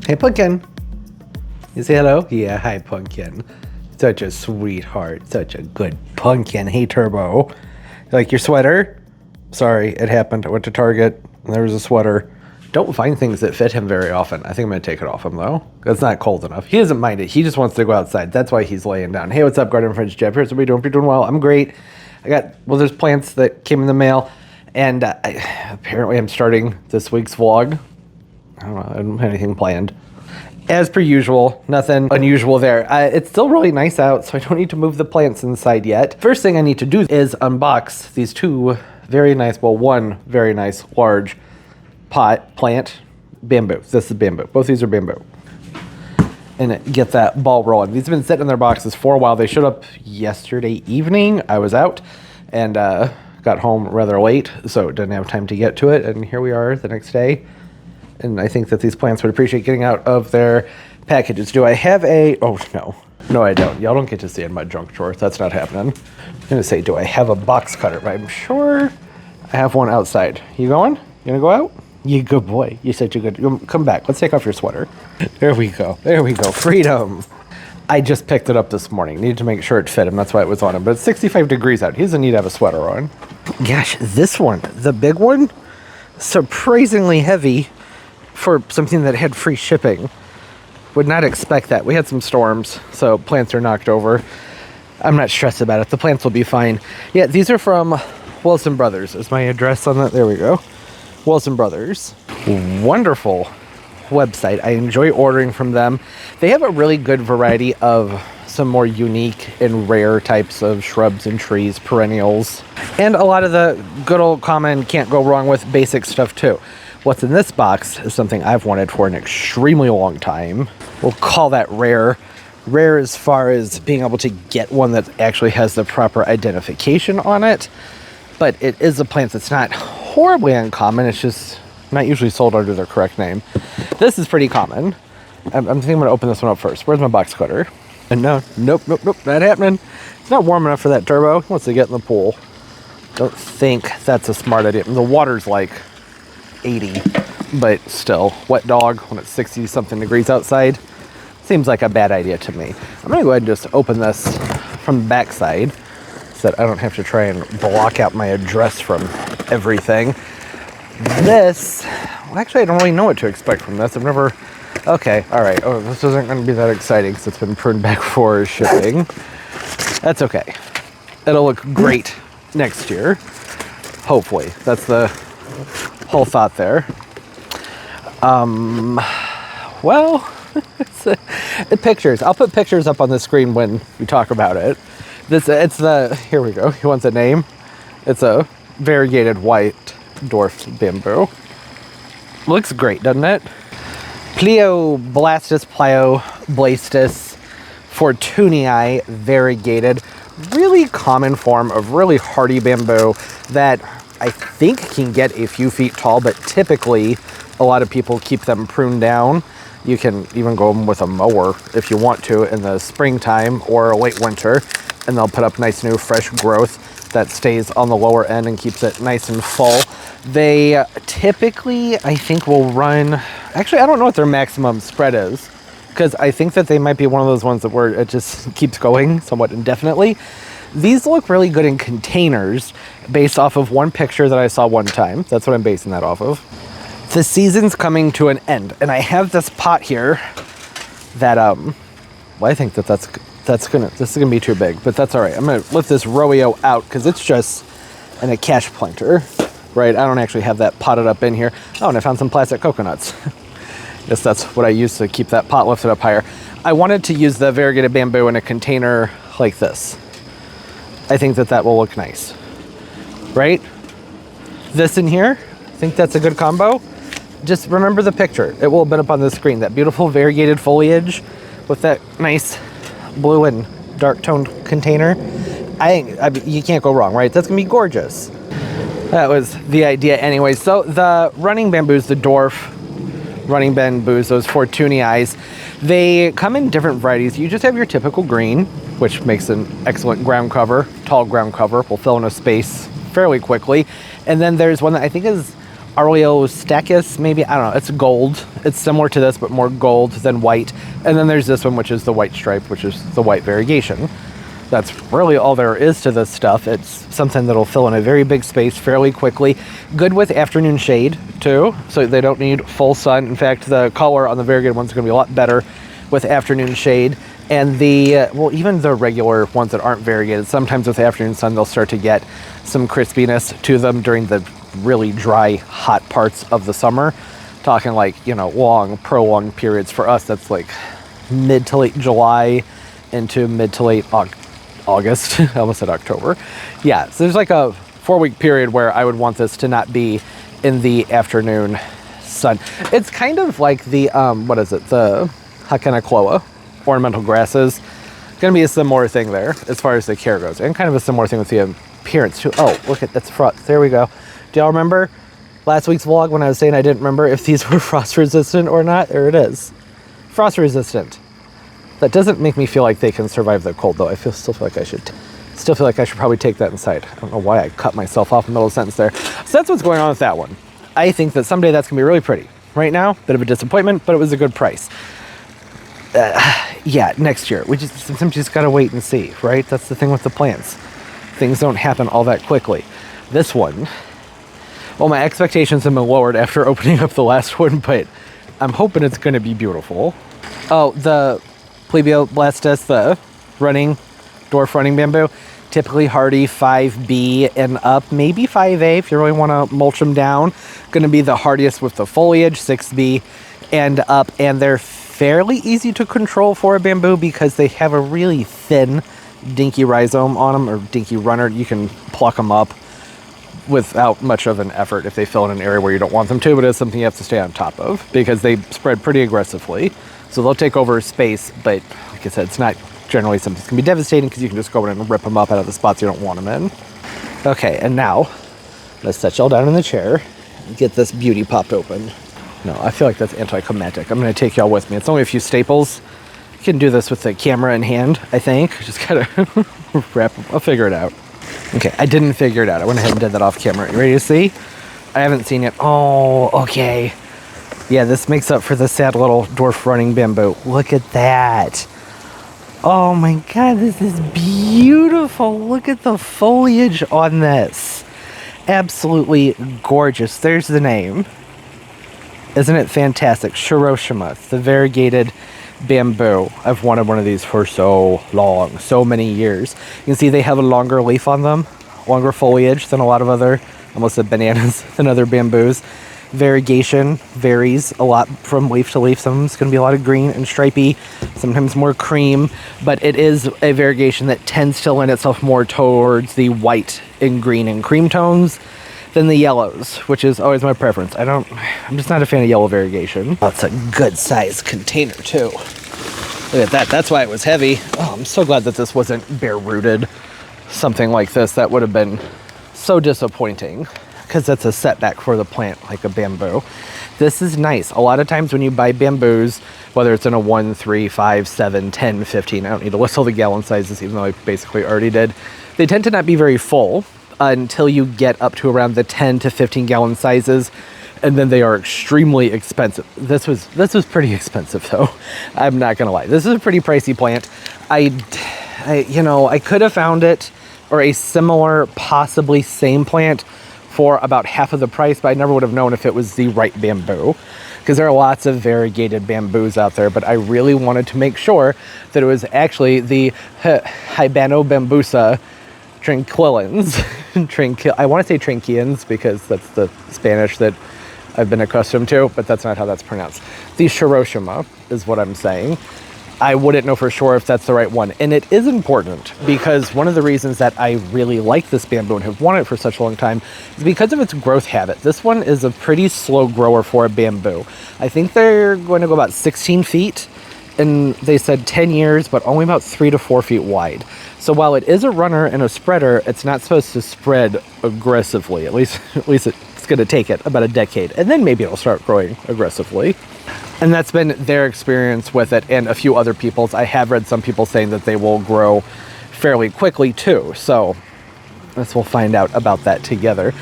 Hey, Pumpkin. You say hello? Yeah, hi, Pumpkin. Such a sweetheart. Such a good Pumpkin. Hey, Turbo. You like your sweater? Sorry, it happened. I went to Target and there was a sweater. Don't find things that fit him very often. I think I'm going to take it off him, though. It's not cold enough. He doesn't mind it. He just wants to go outside. That's why he's laying down. Hey, what's up, Garden French Jeff? Here's what we doing. You're doing well. I'm great. There's plants that came in the mail. And apparently I'm starting this week's vlog. I don't have anything planned. As per usual, nothing unusual there. It's still really nice out, so I don't need to move the plants inside yet. First thing I need to do is unbox these two very nice, well, one very nice large plant bamboo. This is bamboo. Both these are bamboo. And get that ball rolling. These have been sitting in their boxes for a while. They showed up yesterday evening. I was out and got home rather late, so didn't have time to get to it. And here we are the next day. And I think that these plants would appreciate getting out of their packages. Do I have a... Oh, no. No, I don't. Y'all don't get to see in my junk drawer. That's not happening. I'm going to say, do I have a box cutter? But I'm sure I have one outside. You going? You going to go out? You good boy. You said you're good. Come back. Let's take off your sweater. There we go. There we go. Freedom. I just picked it up this morning. Needed to make sure it fit him. That's why it was on him. But it's 65 degrees out. He doesn't need to have a sweater on. Gosh, this one, the big one, surprisingly heavy for something that had free shipping. Would not expect that. We had some storms, so plants are knocked over. I'm not stressed about it. The plants will be fine. Yeah, these are from Wilson Brothers. Is my address on that? There we go. Wilson Brothers. Wonderful website. I enjoy ordering from them. They have a really good variety of some more unique and rare types of shrubs and trees, perennials, and a lot of the good old common can't go wrong with basic stuff too. What's in this box is something I've wanted for an extremely long time. We'll call that rare. Rare as far as being able to get one that actually has the proper identification on it. But it is a plant that's not horribly uncommon. It's just not usually sold under their correct name. This is pretty common. I'm thinking I'm going to open this one up first. Where's my box cutter? And no, nope, not happening. It's not warm enough for that Turbo. He wants to get in the pool. Don't think that's a smart idea. The water's like 80, but still, wet dog when it's 60 something degrees outside seems like a bad idea to me. I'm gonna go ahead and just open this from the back side so that I don't have to try and block out my address from everything. This, well, actually I don't really know what to expect from this. I've never, okay, all right. Oh, this isn't gonna be that exciting because it's been pruned back for shipping. That's okay. It'll look great next year, hopefully. That's the whole thought there. Well, the pictures. I'll put pictures up on the screen when we talk about it. Here we go. He wants a name. It's a variegated white dwarf bamboo. Looks great, doesn't it? Pleoblastus Pleoblastus Fortunii variegated. Really common form of really hardy bamboo that I think can get a few feet tall, but typically a lot of people keep them pruned down. You can even go with a mower if you want to in the springtime or late winter, and they'll put up nice new fresh growth that stays on the lower end and keeps it nice and full. They typically, I think, will run, actually I don't know what their maximum spread is, because I think that they might be one of those ones that where it just keeps going somewhat indefinitely. These look really good in containers based off of one picture that I saw one time. That's what I'm basing that off of. The season's coming to an end, and I have this pot here that, well, I think that this is gonna be too big, but that's all right. I'm gonna lift this Rhode out because it's just in a cash planter, right? I don't actually have that potted up in here. Oh, and I found some plastic coconuts. Guess that's what I use to keep that pot lifted up higher. I wanted to use the variegated bamboo in a container like this. I think that will look nice, right? This in here, I think that's a good combo. Just remember the picture. It will have been up on the screen. That beautiful variegated foliage with that nice blue and dark toned container. I mean, you can't go wrong, right? That's gonna be gorgeous. That was the idea anyway. So the running bamboos, the dwarf running bamboos, those Fortunii, they come in different varieties. You just have your typical green, which makes an excellent ground cover, tall ground cover, will fill in a space fairly quickly. And then there's one that I think is Aureostachys, maybe, I don't know, it's gold. It's similar to this, but more gold than white. And then there's this one, which is the white stripe, which is the white variegation. That's really all there is to this stuff. It's something that'll fill in a very big space fairly quickly. Good with afternoon shade, too, so they don't need full sun. In fact, the color on the variegated one's gonna be a lot better with afternoon shade. And the, well, even the regular ones that aren't variegated, sometimes with afternoon sun, they'll start to get some crispiness to them during the really dry, hot parts of the summer. Talking like, you know, long, prolonged periods. For us, that's like mid to late July into mid to late August. I almost said October. Yeah, so there's like a 4-week period where I would want this to not be in the afternoon sun. It's kind of like the, what is it? The Hakenakloa, ornamental grasses. Gonna be a similar thing there as far as the care goes. And kind of a similar thing with the appearance too. Oh, look at that's frost. There we go. Do y'all remember last week's vlog when I was saying I didn't remember if these were frost resistant or not? There it is. Frost resistant. That doesn't make me feel like they can survive the cold though. Still feel like I should probably take that inside. I don't know why I cut myself off in the middle of the sentence there. So that's what's going on with that one. I think that someday that's gonna be really pretty. Right now, bit of a disappointment, but it was a good price. Yeah, next year. We sometimes just gotta wait and see, right? That's the thing with the plants. Things don't happen all that quickly. This one, well, my expectations have been lowered after opening up the last one, but I'm hoping it's going to be beautiful. Oh, the Plebioblastus, the dwarf running bamboo, typically hardy 5B and up, maybe 5A if you really want to mulch them down. Going to be the hardiest with the foliage, 6B and up, and they're fairly easy to control for a bamboo because they have a really thin, dinky rhizome on them, or dinky runner. You can pluck them up without much of an effort if they fill in an area where you don't want them to, but it's something you have to stay on top of because they spread pretty aggressively. So they'll take over space, but like I said, it's not generally something that's gonna be devastating because you can just go in and rip them up out of the spots you don't want them in. Okay, and now let's set y'all down in the chair and get this beauty popped open. No, I feel like that's anticlimactic. I'm gonna take y'all with me. It's only a few staples. You can do this with the camera in hand, I think. Just gotta I'll figure it out. Okay, I didn't figure it out. I went ahead and did that off camera. You ready to see? I haven't seen it. Oh, okay. Yeah, this makes up for the sad little dwarf running bamboo. Look at that. Oh my God, this is beautiful. Look at the foliage on this. Absolutely gorgeous. There's the name. Isn't it fantastic? Shiroshima. It's the variegated bamboo. I've wanted one of these for so long, so many years. You can see they have a longer leaf on them, longer foliage than a lot of other, almost said bananas, than other bamboos. Variegation varies a lot from leaf to leaf. Some of them's going to be a lot of green and stripy, sometimes more cream, but it is a variegation that tends to lend itself more towards the white and green and cream tones than the yellows, which is always my preference. I'm just not a fan of yellow variegation. Oh, it's a good sized container too. Look at that, that's why it was heavy. Oh, I'm so glad that this wasn't bare rooted. Something like this, that would have been so disappointing because that's a setback for the plant, like a bamboo. This is nice. A lot of times when you buy bamboos, whether it's in a 1, 3, 5, 7, 10, 15, I don't need to list all the gallon sizes, even though I basically already did. They tend to not be very full until you get up to around the 10 to 15 gallon sizes, and then they are extremely expensive. This was pretty expensive though. I'm not gonna lie. This is a pretty pricey plant. I could have found it or a similar, possibly same plant for about half of the price, but I never would have known if it was the right bamboo, because there are lots of variegated bamboos out there, but I really wanted to make sure that it was actually the Hybanobambusa tranquillans. I want to say tranquians because that's the Spanish that I've been accustomed to, but that's not how that's pronounced. The Shiroshima is what I'm saying. I wouldn't know for sure if that's the right one. And it is important because one of the reasons that I really like this bamboo and have wanted it for such a long time is because of its growth habit. This one is a pretty slow grower for a bamboo. I think they're going to go about 16 feet, and they said 10 years, but only about 3 to 4 feet wide. So while it is a runner and a spreader, it's not supposed to spread aggressively. At least it's going to take it about a decade, and then maybe it'll start growing aggressively. And that's been their experience with it and a few other people's. I have read some people saying that they will grow fairly quickly too. So we'll find out about that together.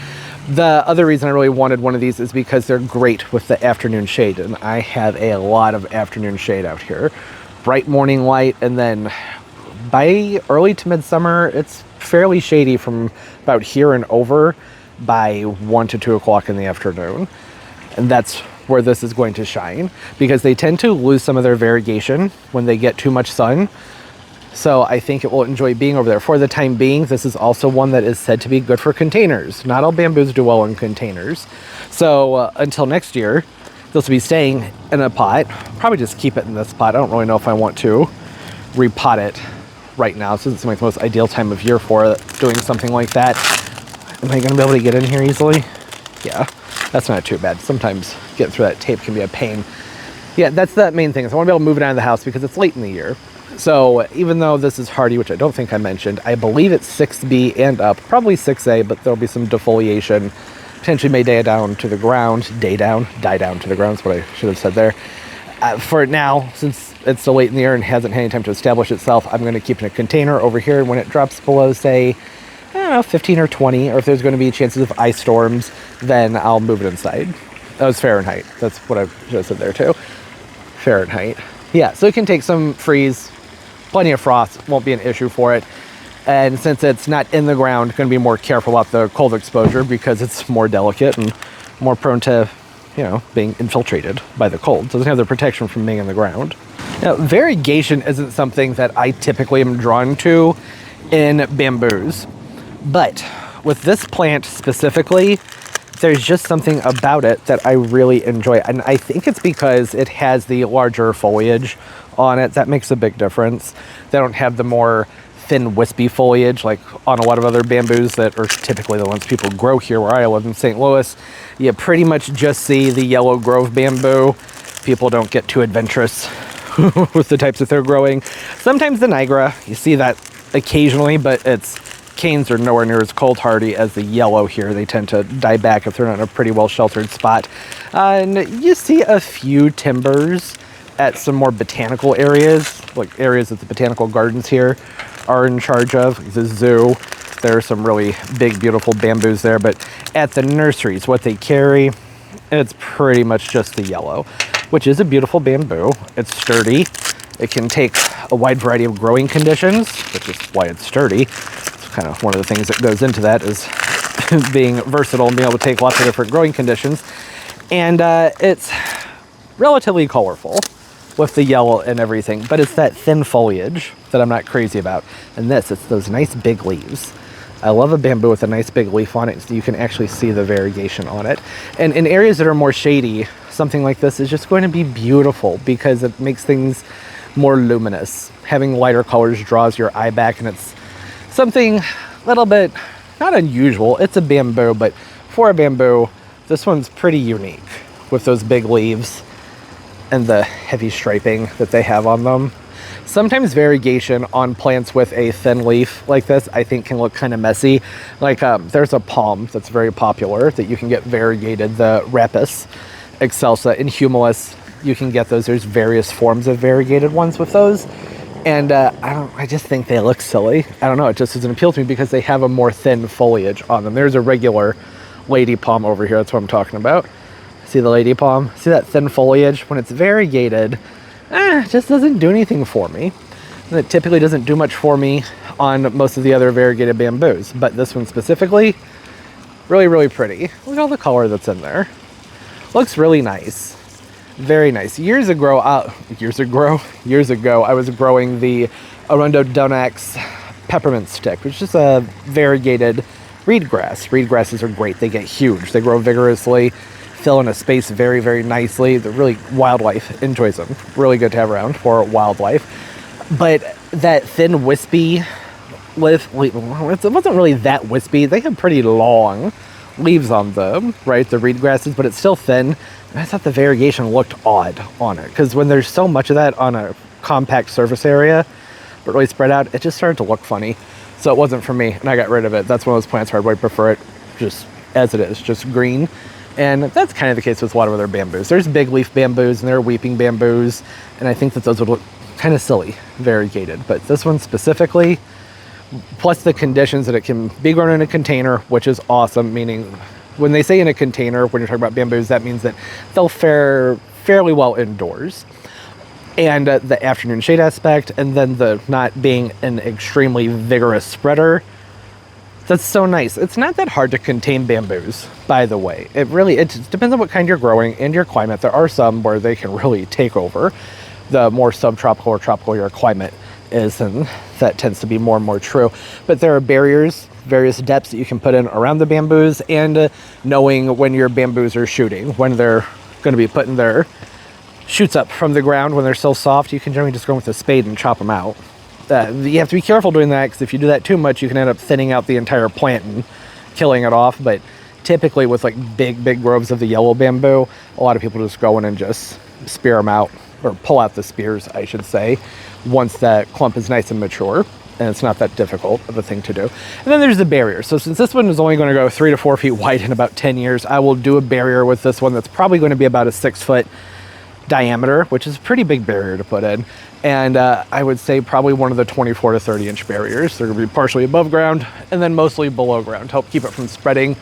The other reason I really wanted one of these is because they're great with the afternoon shade, and I have a lot of afternoon shade out here. Bright morning light, and then by early to midsummer, it's fairly shady from about here and over by 1 to 2 o'clock in the afternoon. And that's where this is going to shine, because they tend to lose some of their variegation when they get too much sun. So I think it will enjoy being over there. For the time being, this is also one that is said to be good for containers. Not all bamboos do well in containers. So until next year, this will be staying in a pot. Probably just keep it in this pot. I don't really know if I want to repot it right now, since it's like the most ideal time of year for doing something like that. Am I gonna be able to get in here easily? Yeah, that's not too bad. Sometimes getting through that tape can be a pain. Yeah, that's the main thing. So I want to be able to move it out of the house because it's late in the year. So even though this is hardy, which I don't think I mentioned, I believe it's 6B and up, probably 6A, but there'll be some defoliation, potentially may die down to the ground, die down to the ground is what I should have said there. For now, since it's so late in the year and hasn't had any time to establish itself, I'm going to keep it in a container over here, and when it drops below, say, I don't know, 15 or 20, or if there's going to be chances of ice storms, then I'll move it inside. That was Fahrenheit. That's what I should have said there too. Fahrenheit. Yeah, so it can take some freeze. Plenty of frost, won't be an issue for it. And since it's not in the ground, going to be more careful about the cold exposure because it's more delicate and more prone to, you know, being infiltrated by the cold. So it doesn't have the protection from being in the ground. Now, variegation isn't something that I typically am drawn to in bamboos. But with this plant specifically, there's just something about it that I really enjoy. And I think it's because it has the larger foliage on it. That makes a big difference. They don't have the more thin wispy foliage like on a lot of other bamboos that are typically the ones people grow here where I live in St. Louis. You pretty much just see the yellow grove bamboo. People don't get too adventurous with the types that they're growing. Sometimes the Niagara, you see that occasionally, but its canes are nowhere near as cold hardy as the yellow here. They tend to die back if they're not in a pretty well sheltered spot. And you see a few timbers at some more botanical areas, like areas that the botanical gardens here are in charge of. The zoo, there are some really big, beautiful bamboos there, but at the nurseries, what they carry, it's pretty much just the yellow, which is a beautiful bamboo. It's sturdy. It can take a wide variety of growing conditions, which is why it's sturdy. It's kind of one of the things that goes into that is being versatile and being able to take lots of different growing conditions. And it's relatively colorful with the yellow and everything, but it's that thin foliage that I'm not crazy about. And it's those nice big leaves. I love a bamboo with a nice big leaf on it, so you can actually see the variegation on it. And in areas that are more shady, something like this is just going to be beautiful because it makes things more luminous. Having lighter colors draws your eye back, and it's something a little bit, not unusual. It's a bamboo, but for a bamboo, this one's pretty unique with those big leaves and the heavy striping that they have on them. Sometimes variegation on plants with a thin leaf like this, I think, can look kind of messy. Like there's a palm that's very popular that you can get variegated, the Rapis excelsa and Humulus. You can get those. There's various forms of variegated ones with those. And I just think they look silly. I don't know, it just doesn't appeal to me because they have a more thin foliage on them. There's a regular lady palm over here, that's what I'm talking about. See the lady palm? See that thin foliage? When it's variegated, it just doesn't do anything for me. And it typically doesn't do much for me on most of the other variegated bamboos. But this one specifically, really, really pretty. Look at all the color that's in there. Looks really nice. Very nice. Years ago, I was growing the Arundinodonax peppermint stick, which is a variegated reed grass. Reed grasses are great. They get huge. They grow vigorously, fill in a space very, very nicely. The really wildlife enjoys them. Really good to have around for wildlife. But that thin, wispy leaf, it wasn't really that wispy. They have pretty long leaves on them, right? The reed grasses, but it's still thin. And I thought the variegation looked odd on it because when there's so much of that on a compact surface area, but really spread out, it just started to look funny. So it wasn't for me, and I got rid of it. That's one of those plants where I prefer it just as it is, just green. And that's kind of the case with a lot of other bamboos. There's big leaf bamboos and there are weeping bamboos, and I think that those would look kind of silly, variegated. But this one specifically, plus the conditions that it can be grown in a container, which is awesome, meaning When they say in a container, when you're talking about bamboos, that means that they'll fare fairly well indoors. And the afternoon shade aspect, and then the not being an extremely vigorous spreader, that's so nice. It's not that hard to contain bamboos, by the way. It depends on what kind you're growing and your climate. There are some where they can really take over. The more subtropical or tropical your climate is, and that tends to be more and more true. But there are barriers, various depths that you can put in around the bamboos, and knowing when your bamboos are shooting, when they're going to be putting their shoots up from the ground when they're still soft, you can generally just go with a spade and chop them out. You have to be careful doing that, because if you do that too much, you can end up thinning out the entire plant and killing it off. But typically with like big groves of the yellow bamboo, a lot of people just go in and just spear them out, or pull out the spears, I should say, once that clump is nice and mature. And it's not that difficult of a thing to do. And then there's the barrier. So since this one is only going to go 3 to 4 feet wide in about 10 years, I will do a barrier with this one that's probably going to be about a 6-foot diameter, which is a pretty big barrier to put in. And I would say probably one of the 24 to 30 inch barriers. They're going to be partially above ground and then mostly below ground to help keep it from spreading.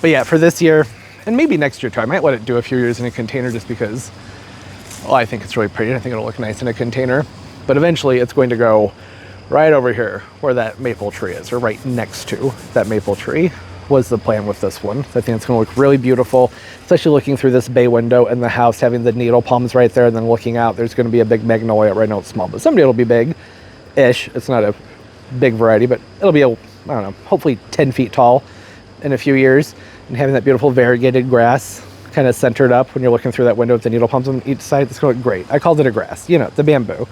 But yeah, for this year, and maybe next year too, I might let it do a few years in a container just because, well, I think it's really pretty. I think it'll look nice in a container. But eventually it's going to go right over here where that maple tree is, or right next to that maple tree was the plan with this one. So I think it's going to look really beautiful, especially looking through this bay window in the house, having the needle palms right there, and then looking out, there's going to be a big magnolia. Right now it's small, but someday it'll be big-ish. It's not a big variety, but it'll be, I don't know, hopefully 10 feet tall in a few years, and having that beautiful variegated grass kind of centered up when you're looking through that window with the needle palms on each side. It's going to look great. I called it a grass, you know, the bamboo.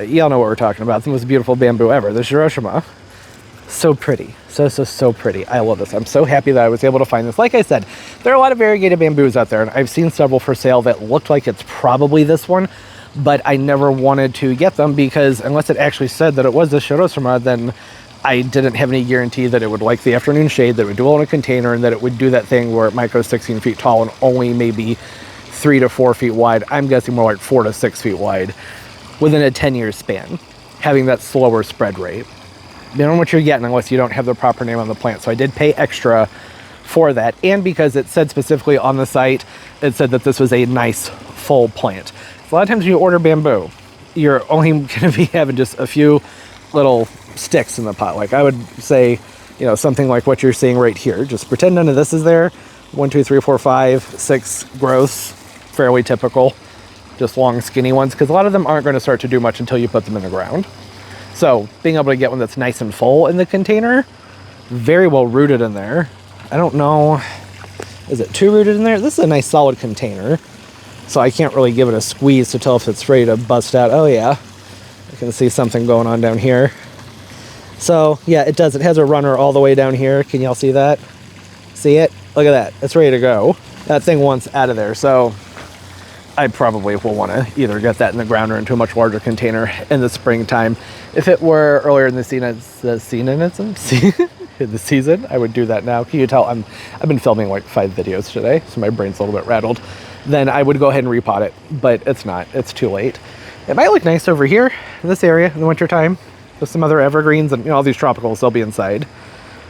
Y'all know what we're talking about. It's the most beautiful bamboo ever, the Hiroshima. So pretty. So pretty. I love this. I'm so happy that I was able to find this. Like I said, there are a lot of variegated bamboos out there, and I've seen several for sale that looked like it's probably this one, but I never wanted to get them because unless it actually said that it was the Hiroshima, then I didn't have any guarantee that it would like the afternoon shade, that it would do well in a container, and that it would do that thing where it might go 16 feet tall and only maybe 3 to 4 feet wide. I'm guessing more like 4 to 6 feet wide within a 10-year span, having that slower spread rate. You don't know what you're getting unless you don't have the proper name on the plant. So I did pay extra for that. And because it said specifically on the site, it said that this was a nice full plant. So a lot of times when you order bamboo, you're only going to be having just a few little sticks in the pot. Like I would say, you know, something like what you're seeing right here. Just pretend none of this is there. 1, 2, 3, 4, 5, 6 growths, fairly typical. Just long, skinny ones, because a lot of them aren't going to start to do much until you put them in the ground. So being able to get one that's nice and full in the container, very well rooted in there. I don't know, is it too rooted in there? This is a nice solid container, so I can't really give it a squeeze to tell if it's ready to bust out. Oh yeah, I can see something going on down here. So yeah, it does. It has a runner all the way down here. Can y'all see that? See it? Look at that. It's ready to go. That thing wants out of there. So I probably will want to either get that in the ground or into a much larger container in the springtime. If it were earlier in the season, I would do that now. Can you tell I've been filming like 5 videos today, so my brain's a little bit rattled. Then I would go ahead and repot it, but it's not. It's too late. It might look nice over here in this area in the wintertime with some other evergreens and, you know, all these tropicals, they'll be inside.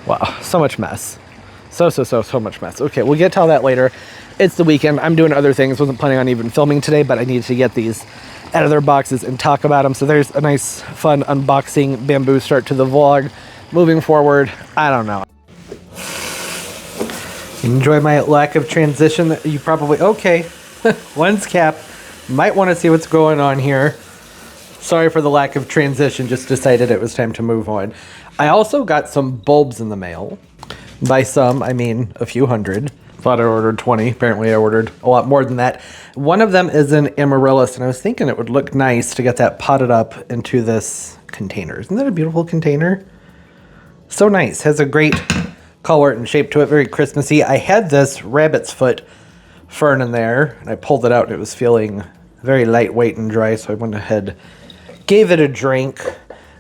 Wow, so much mess. So much mess. Okay, we'll get to all that later. It's the weekend. I'm doing other things. Wasn't planning on even filming today, but I needed to get these out of their boxes and talk about them. So there's a nice, fun unboxing bamboo start to the vlog. Moving forward, I don't know. Enjoy my lack of transition. You probably, okay, lens cap. Might want to see what's going on here. Sorry for the lack of transition, just decided it was time to move on. I also got some bulbs in the mail. By some, I mean a few hundred. Thought I ordered 20. Apparently I ordered a lot more than that. One of them is an amaryllis, and I was thinking it would look nice to get that potted up into this container. Isn't that a beautiful container? So nice. Has a great color and shape to it. Very Christmassy. I had this rabbit's foot fern in there, and I pulled it out, and it was feeling very lightweight and dry, so I went ahead, gave it a drink,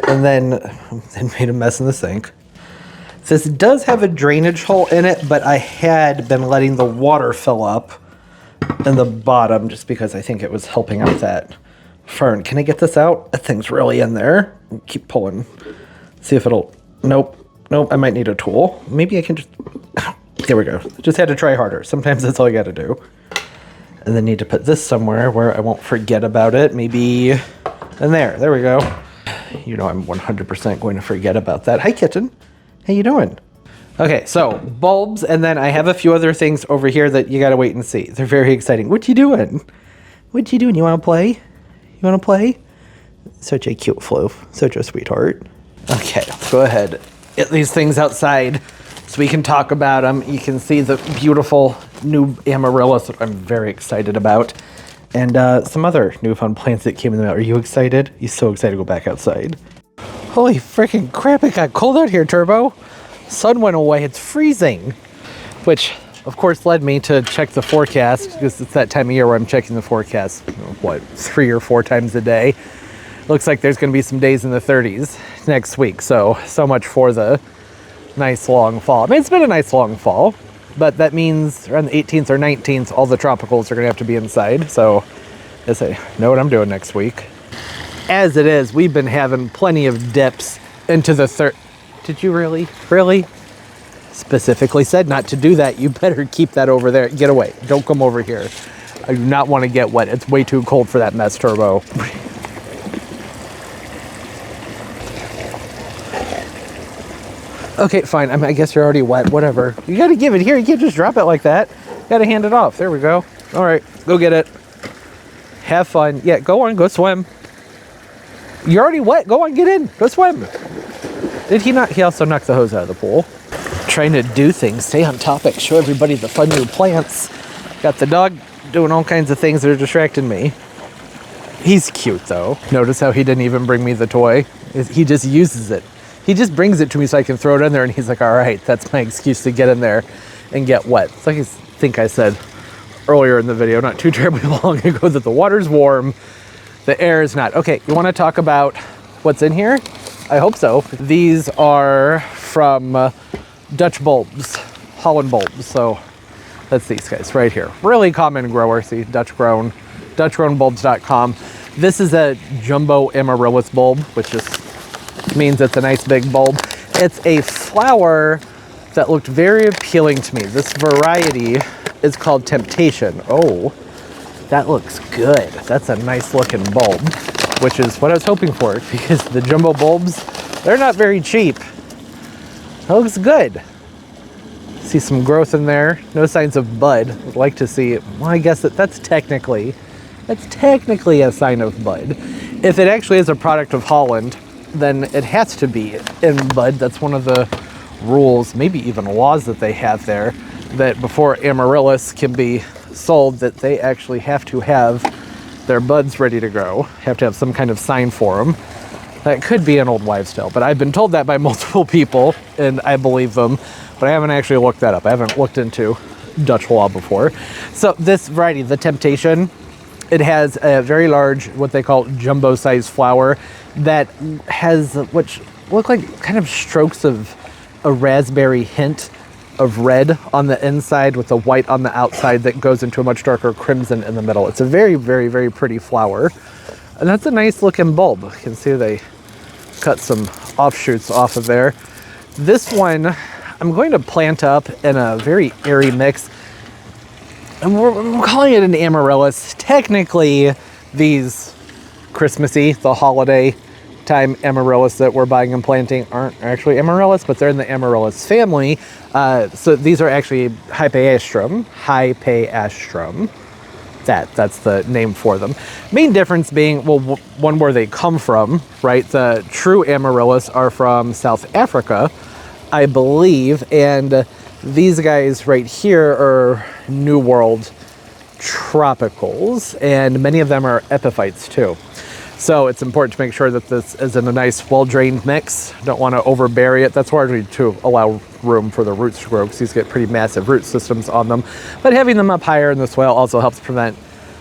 and then made a mess in the sink. This does have a drainage hole in it, but I had been letting the water fill up in the bottom just because I think it was helping out that fern. Can I get this out? That thing's really in there. Keep pulling. See if it'll... Nope. I might need a tool. Maybe I can just... There we go. Just had to try harder. Sometimes that's all you got to do. And then need to put this somewhere where I won't forget about it. Maybe in there. There we go. You know I'm 100% going to forget about that. Hi, kitten. How you doing? Okay, so bulbs, and then I have a few other things over here that you got to wait and see. They're very exciting. What you doing? What you doing? You want to play? You want to play? Such a cute floof. Such a sweetheart. Okay, let's go ahead. Get these things outside so we can talk about them. You can see the beautiful new amaryllis that I'm very excited about. And some other newfound plants that came in the mail. Are you excited? You so excited to go back outside. Holy freaking crap, it got cold out here, Turbo. Sun went away, it's freezing. Which, of course, led me to check the forecast, because it's that time of year where I'm checking the forecast, 3 or 4 times a day. Looks like there's going to be some days in the 30s next week, so much for the nice long fall. I mean, it's been a nice long fall, but that means around the 18th or 19th, all the tropicals are going to have to be inside, so I know what I'm doing next week. As it is, we've been having plenty of dips into the Did you really? Really? Specifically said not to do that. You better keep that over there. Get away. Don't come over here. I do not want to get wet. It's way too cold for that mess, Turbo. Okay, fine. I guess you're already wet. Whatever. You got to give it here. You can't just drop it like that. You got to hand it off. There we go. All right. Go get it. Have fun. Yeah, go on. Go swim. You're already wet. Go on. Get in. Go swim. Did he not? He also knocked the hose out of the pool. Trying to do things. Stay on topic. Show everybody the fun new plants. Got the dog doing all kinds of things that are distracting me. He's cute, though. Notice how he didn't even bring me the toy? He just uses it. He just brings it to me so I can throw it in there, and he's like, all right, that's my excuse to get in there and get wet. It's like I think I said earlier in the video, not too terribly long ago, that the water's warm, the air is not. Okay, you want to talk about what's in here? I hope so. These are from Dutch bulbs, Holland bulbs. So that's these guys right here. Really common grower, see, Dutch grown, DutchGrownBulbs.com. This is a jumbo amaryllis bulb, which just means it's a nice big bulb. It's a flower that looked very appealing to me. This variety is called Temptation. Oh, that looks good. That's a nice looking bulb, which is what I was hoping for, because the jumbo bulbs, they're not very cheap. That looks good. See some growth in there. No signs of bud. Would like to see it. Well, I guess that's technically a sign of bud. If it actually is a product of Holland, then it has to be in bud. That's one of the rules, maybe even laws that they have there, that before amaryllis can be sold, that they actually have to have their buds ready to grow, have to have some kind of sign for them. That could be an old wives' tale, but I've been told that by multiple people, and I believe them, but I haven't actually looked that up. I haven't looked into Dutch law before. So this variety, the Temptation, it has a very large, what they call jumbo-sized flower that has what look like kind of strokes of a raspberry hint of red on the inside with the white on the outside that goes into a much darker crimson in the middle. It's a very, very, very pretty flower. And that's a nice looking bulb. You can see they cut some offshoots off of there. This one, I'm going to plant up in a very airy mix. And we're calling it an amaryllis. Technically, these Christmassy, the holiday time amaryllis that we're buying and planting aren't actually amaryllis, but they're in the amaryllis family. So these are actually hypaeastrum. That's the name for them. Main difference being, well, one, where they come from, right? The true amaryllis are from South Africa, I believe, and these guys right here are New World tropicals, and many of them are epiphytes too. So it's important to make sure that this is in a nice, well-drained mix. Don't want to overbury it. That's largely to allow room for the roots to grow, because these get pretty massive root systems on them. But having them up higher in the soil also helps prevent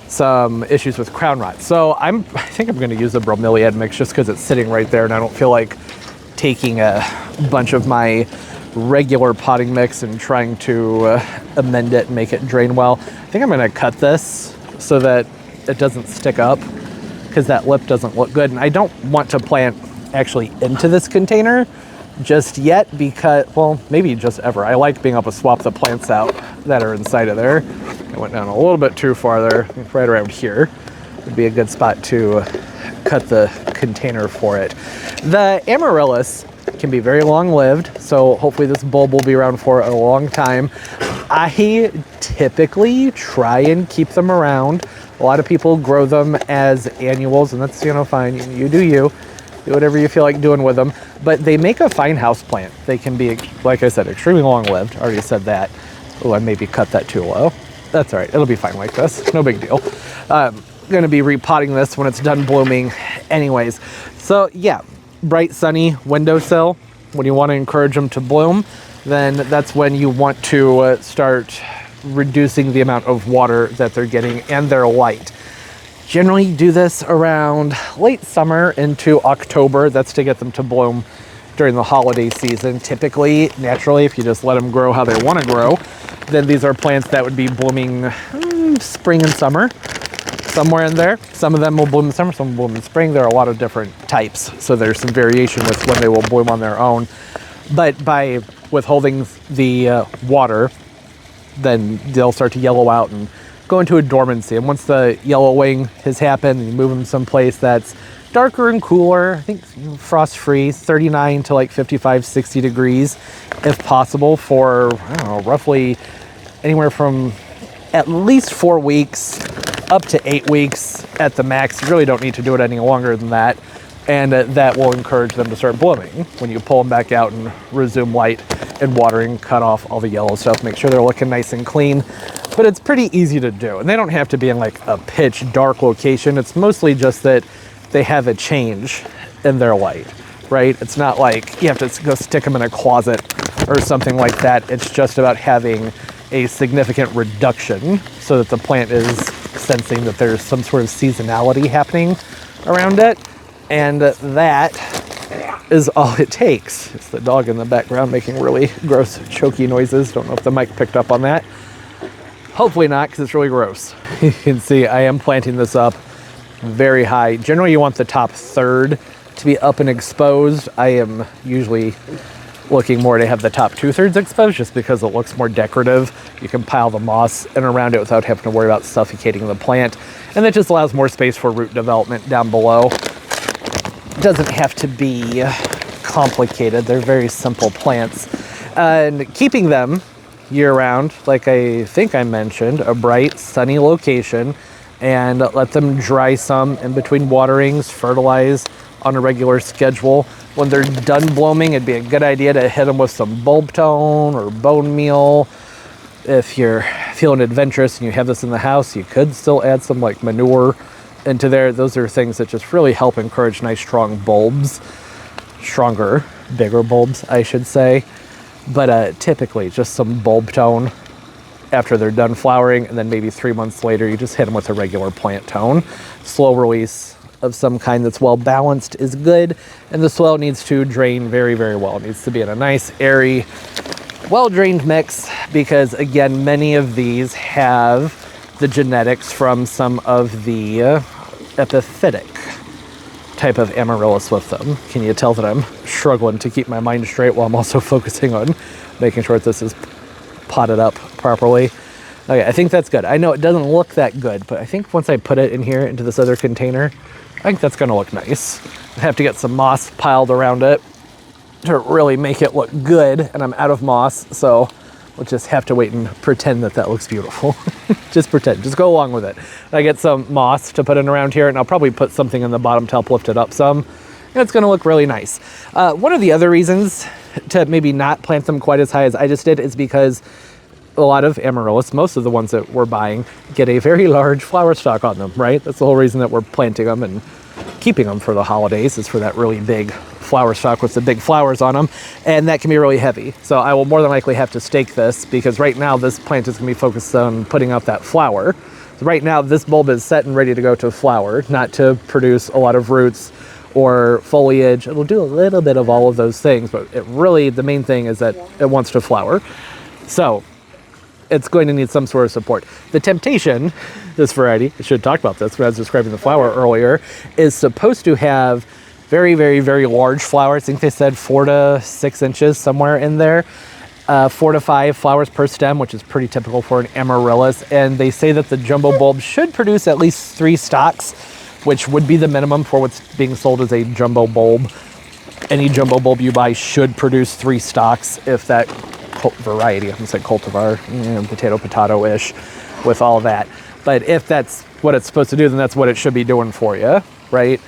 some issues with crown rot. So I think I'm going to use the bromeliad mix just because it's sitting right there, and I don't feel like taking a bunch of my regular potting mix and trying to amend it and make it drain well. I think I'm going to cut this so that it doesn't stick up, because that lip doesn't look good. And I don't want to plant actually into this container, just yet because, well, maybe just ever. I like being able to swap the plants out that are inside of there. I went down a little bit too far there, right around here. Would be a good spot to cut the container for it. The amaryllis can be very long-lived, so hopefully this bulb will be around for a long time. I typically try and keep them around. A lot of people grow them as annuals, and that's, fine. You do you. Do whatever you feel like doing with them. But they make a fine house plant. They can be, like I said, extremely long-lived. Already said that. Oh, I maybe cut that too low. That's all right. It'll be fine like this. No big deal. Going to be repotting this when it's done blooming anyways. So yeah, bright sunny windowsill. When you want to encourage them to bloom, then that's when you want to start reducing the amount of water that they're getting and their light. Generally do this around late summer into October. That's to get them to bloom during the holiday season. Typically, naturally, if you just let them grow how they want to grow, then these are plants that would be blooming spring and summer, somewhere in there. Some of them will bloom in summer, some will bloom in spring. There are a lot of different types, so there's some variation with when they will bloom on their own. But by withholding the water, then they'll start to yellow out and go into a dormancy. And once the yellowing has happened, you move them someplace that's darker and cooler. I think frost-free, 39 to like 55, 60 degrees, if possible, for, I don't know, roughly anywhere from at least 4 weeks up to 8 weeks at the max. You really don't need to do it any longer than that. And that will encourage them to start blooming. When you pull them back out and resume light and watering, cut off all the yellow stuff, make sure they're looking nice and clean. But it's pretty easy to do. And they don't have to be in like a pitch dark location. It's mostly just that they have a change in their light, right? It's not like you have to go stick them in a closet or something like that. It's just about having a significant reduction so that the plant is sensing that there's some sort of seasonality happening around it. And that is all it takes. It's the dog in the background making really gross, choky noises. Don't know if the mic picked up on that. Hopefully not, because it's really gross. You can see I am planting this up very high. Generally, you want the top third to be up and exposed. I am usually looking more to have the top 2/3 exposed just because it looks more decorative. You can pile the moss in around it without having to worry about suffocating the plant. And that just allows more space for root development down below. It doesn't have to be complicated. They're very simple plants. And keeping them year-round, like I think I mentioned, a bright, sunny location, and let them dry some in between waterings, fertilize on a regular schedule. When they're done blooming, it'd be a good idea to hit them with some bulb tone or bone meal. If you're feeling adventurous and you have this in the house, you could still add some like manure into there. Those are things that just really help encourage nice strong bulbs. Stronger, bigger bulbs, I should say. But typically just some bulb tone after they're done flowering, and then maybe 3 months later you just hit them with a regular plant tone. Slow release of some kind that's well balanced is good, and the soil needs to drain very, very well. It needs to be in a nice, airy, well-drained mix, because again, many of these have the genetics from some of the epiphytic type of amaryllis with them. Can you tell that I'm struggling to keep my mind straight while I'm also focusing on making sure that this is potted up properly? Okay, I think that's good. I know it doesn't look that good, but I think once I put it in here into this other container, I think that's gonna look nice. I have to get some moss piled around it to really make it look good, and I'm out of moss, so we'll just have to wait and pretend that that looks beautiful. Just pretend, just go along with it. I get some moss to put in around here, and I'll probably put something in the bottom to help lift it up some, and it's gonna look really nice. One of the other reasons to maybe not plant them quite as high as I just did is because a lot of amaryllis, most of the ones that we're buying, get a very large flower stalk on them, right? That's the whole reason that we're planting them and keeping them for the holidays, is for that really big flower stalk with the big flowers on them, and that can be really heavy. So I will more than likely have to stake this, because right now this plant is gonna be focused on putting out that flower. So right now this bulb is set and ready to go to flower, not to produce a lot of roots or foliage. It'll do a little bit of all of those things, but it really, the main thing is that it wants to flower. So it's going to need some sort of support. The temptation, this variety, I should have talked about this when I was describing the flower earlier, is supposed to have Very, very, very large flowers. I think they said 4 to 6 inches, somewhere in there. 4 to 5 flowers per stem, which is pretty typical for an amaryllis. And they say that the jumbo bulb should produce at least 3 stalks, which would be the minimum for what's being sold as a jumbo bulb. Any jumbo bulb you buy should produce 3 stalks if that variety, I'm gonna say cultivar, potato-ish with all that. But if that's what it's supposed to do, then that's what it should be doing for you, right?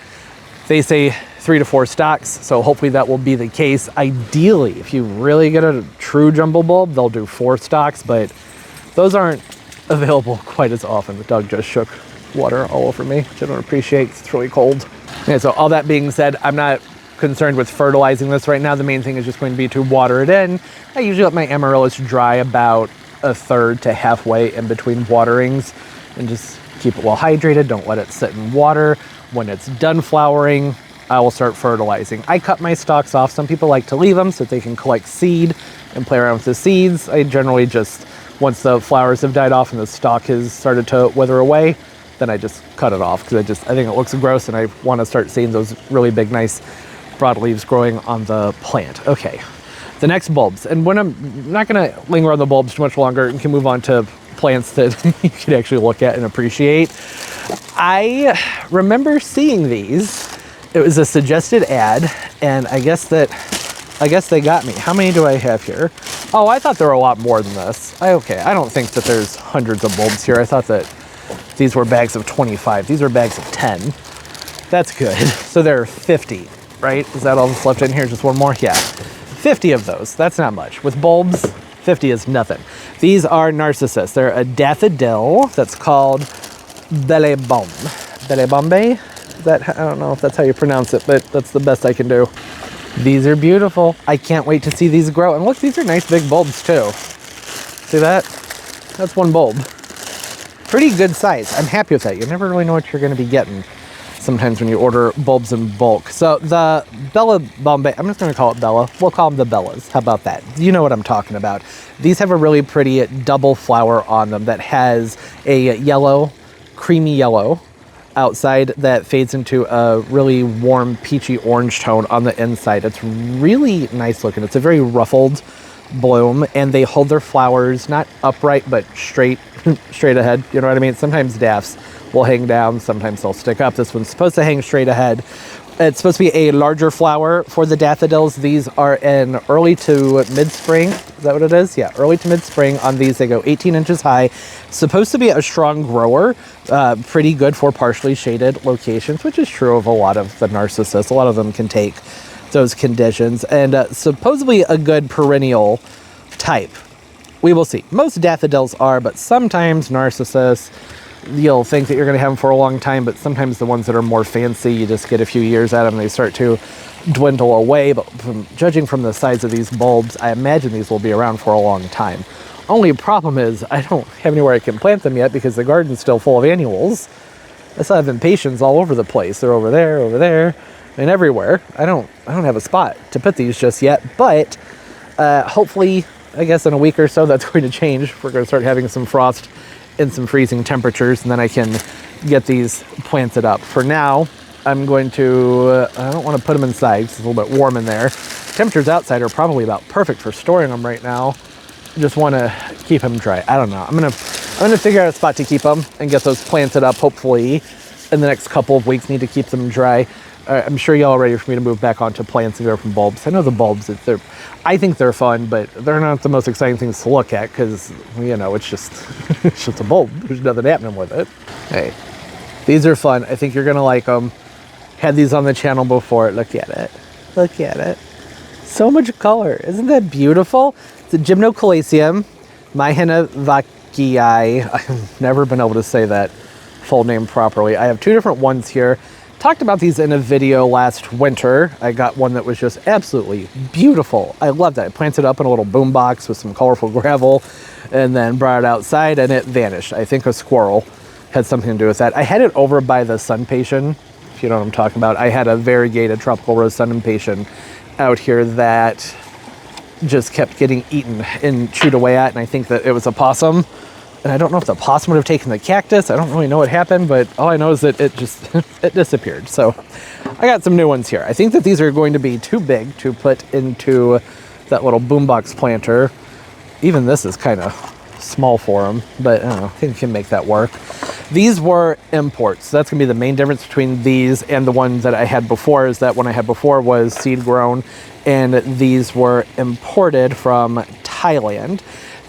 They say 3 to 4 stalks, so hopefully that will be the case. Ideally, if you really get a true jumbo bulb, they'll do 4 stalks, but those aren't available quite as often. The dog just shook water all over me, which I don't appreciate. It's really cold. Okay, so all that being said, I'm not concerned with fertilizing this right now. The main thing is just going to be to water it in. I usually let my amaryllis dry about 1/3 to halfway in between waterings and just keep it well hydrated. Don't let it sit in water. When it's done flowering, I will start fertilizing. I cut my stalks off. Some people like to leave them so that they can collect seed and play around with the seeds. I generally just, once the flowers have died off and the stalk has started to wither away, then I just cut it off because I think it looks gross and I want to start seeing those really big, nice broad leaves growing on the plant. Okay, the next bulbs. And when I'm not going to linger on the bulbs too much longer and can move on to plants that you can actually look at and appreciate. I remember seeing these. It was a suggested ad, and I guess they got me. How many do I have here? Oh, I thought there were a lot more than this. Okay, I don't think that there's hundreds of bulbs here. I thought that these were bags of 25. These are bags of 10. That's good. So there are 50, right? Is that all that's left in here? Just one more? Yeah. 50 of those. That's not much. With bulbs, 50 is nothing. These are narcissus. They're a daffodil that's called Belle Bombe. Belle Bombe? That, I don't know if that's how you pronounce it, but that's the best I can do. These are beautiful. I can't wait to see these grow. And look, these are nice big bulbs too. See that? That's one bulb. Pretty good size. I'm happy with that. You never really know what you're going to be getting sometimes when you order bulbs in bulk. So the Bella Bombay, I'm just going to call it Bella. We'll call them the Bellas. How about that? You know what I'm talking about. These have a really pretty double flower on them that has a yellow, creamy yellow outside that fades into a really warm peachy orange tone on the inside. It's really nice looking. It's a very ruffled bloom, and they hold their flowers not upright but straight ahead. You know what I mean? Sometimes daffs will hang down, sometimes they'll stick up. This one's supposed to hang straight ahead. It's supposed to be a larger flower for the daffodils. These are in early to mid-spring. Is that what it is? Yeah, early to mid-spring on these. They go 18 inches high. Supposed to be a strong grower. Pretty good for partially shaded locations, which is true of a lot of the narcissus. A lot of them can take those conditions. And supposedly a good perennial type. We will see. Most daffodils are, but sometimes narcissus, you'll think that you're going to have them for a long time, but sometimes the ones that are more fancy, you just get a few years at them, they start to dwindle away. But judging from the size of these bulbs, I imagine these will be around for a long time. Only problem is I don't have anywhere I can plant them yet because the garden's still full of annuals. I still have impatiens all over the place. They're over there, and everywhere. I don't have a spot to put these just yet, but hopefully, I guess in a week or so, that's going to change. We're going to start having some frost and some freezing temperatures, and then I can get these planted up. For now, I'm going to, I don't want to put them inside because it's a little bit warm in there. Temperatures outside are probably about perfect for storing them right now. Just want to keep them dry. I don't know. I'm gonna figure out a spot to keep them and get those planted up, hopefully, in the next couple of weeks. Need to keep them dry. I'm sure y'all are ready for me to move back onto plants and go from bulbs. I know the bulbs, I think they're fun, but they're not the most exciting things to look at because, you know, it's just a bulb. There's nothing happening with it. Hey, these are fun. I think you're going to like them. Had these on the channel before. Look at it. Look at it. So much color. Isn't that beautiful? It's a Gymnocalycium, Myhenavakii. I've never been able to say that full name properly. I have 2 different ones here. Talked about these in a video last winter. I got one that was just absolutely beautiful. I loved that. I planted it up in a little boom box with some colorful gravel and then brought it outside and it vanished. I think a squirrel had something to do with that. I had it over by the sun impatien, if you know what I'm talking about. I had a variegated tropical rose sun impatien out here that just kept getting eaten and chewed away at, and I think that it was a possum And I don't know if the possum would have taken the cactus. I don't really know what happened, but all I know is that it just, it disappeared. So I got some new ones here. I think that these are going to be too big to put into that little boombox planter. Even this is kind of small for them, but I don't know, I think we can make that work. These were imports. So that's gonna be the main difference between these and the ones that I had before, is that one I had before was seed grown and these were imported from Thailand.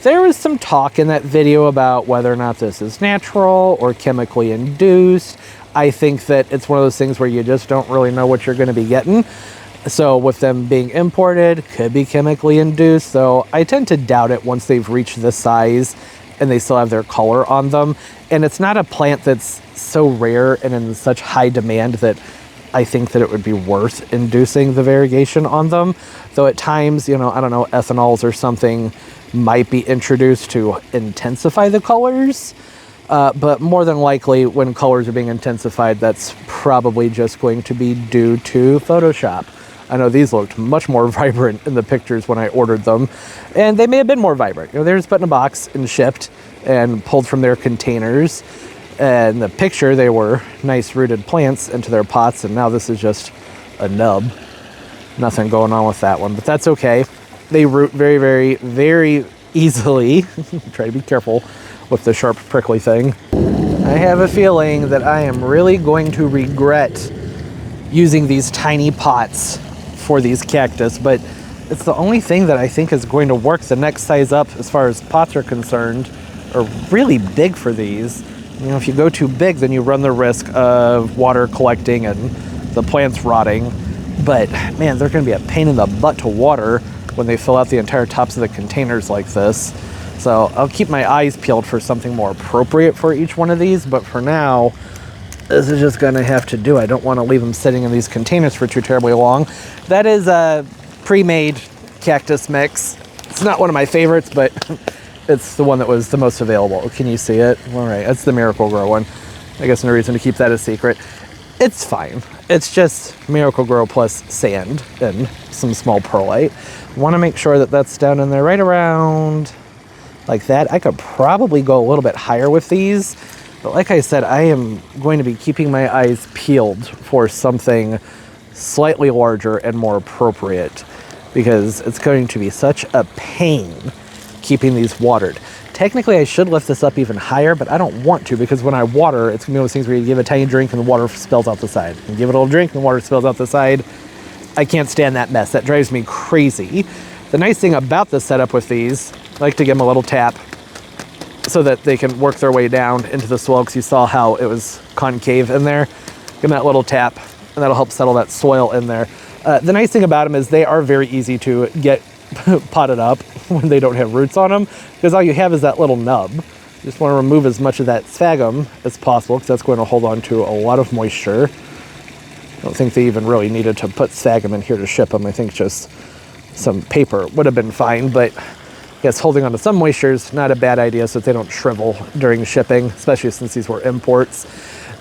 There was some talk in that video about whether or not this is natural or chemically induced. I think that it's one of those things where you just don't really know what you're gonna be getting. So with them being imported, could be chemically induced. So I tend to doubt it once they've reached this size and they still have their color on them. And it's not a plant that's so rare and in such high demand that I think that it would be worth inducing the variegation on them. Though at times, you know, I don't know, ethanols or something might be introduced to intensify the colors. But more than likely, when colors are being intensified, that's probably just going to be due to Photoshop. I know these looked much more vibrant in the pictures when I ordered them, and they may have been more vibrant. You know, they're just put in a box and shipped and pulled from their containers. And in the picture, they were nice rooted plants into their pots, and now this is just a nub. Nothing going on with that one, but that's okay. They root very, very, very easily. Try to be careful with the sharp, prickly thing. I have a feeling that I am really going to regret using these tiny pots for these cactus, but it's the only thing that I think is going to work. The next size up as far as pots are concerned are really big for these. You know, if you go too big, then you run the risk of water collecting and the plants rotting. But man, they're going to be a pain in the butt to water when they fill out the entire tops of the containers like this. So I'll keep my eyes peeled for something more appropriate for each one of these, but for now, this is just gonna have to do. I don't want to leave them sitting in these containers for too terribly long. That is a pre-made cactus mix. It's not one of my favorites, but it's the one that was the most available. Can you see it? All right, that's the Miracle Grow one. I guess no reason to keep that a secret. It's fine. It's just Miracle Grow plus sand and some small perlite. Want to make sure that that's down in there right around like that. I could probably go a little bit higher with these, but like I said, I am going to be keeping my eyes peeled for something slightly larger and more appropriate, because it's going to be such a pain keeping these watered. Technically, I should lift this up even higher, but I don't want to, because when I water, it's gonna be one of those things where you give a tiny drink and the water spills out the side. You give it a little drink and the water spills out the side. I can't stand that mess. That drives me crazy. The nice thing about the setup with these, I like to give them a little tap so that they can work their way down into the soil, because you saw how it was concave in there. Give them that little tap, and that'll help settle that soil in there. The nice thing about them is they are very easy to get potted up when they don't have roots on them, because all you have is that little nub. You just want to remove as much of that sphagnum as possible, because that's going to hold on to a lot of moisture. I don't think they even really needed to put sphagnum in here to ship them. I think just some paper would have been fine, but yes, holding on to some moisture is not a bad idea so that they don't shrivel during shipping, especially since these were imports.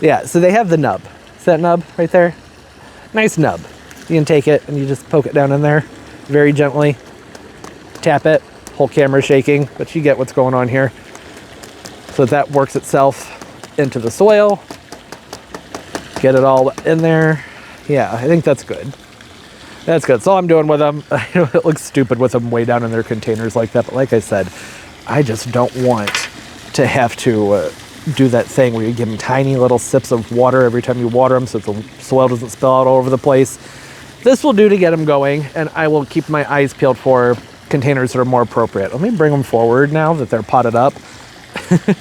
Yeah, so they have the nub. See that nub right there? Nice nub. You can take it and you just poke it down in there very gently. Tap it. Whole camera shaking, but you get what's going on here. So that works itself into the soil. Get it all in there. Yeah, I think that's good. That's good. That's all I'm doing with them. I know it looks stupid with them way down in their containers like that, but like I said, I just don't want to have to do that thing where you give them tiny little sips of water every time you water them so that the soil doesn't spill out all over the place. This will do to get them going, and I will keep my eyes peeled for containers that are more appropriate. Let me bring them forward now that they're potted up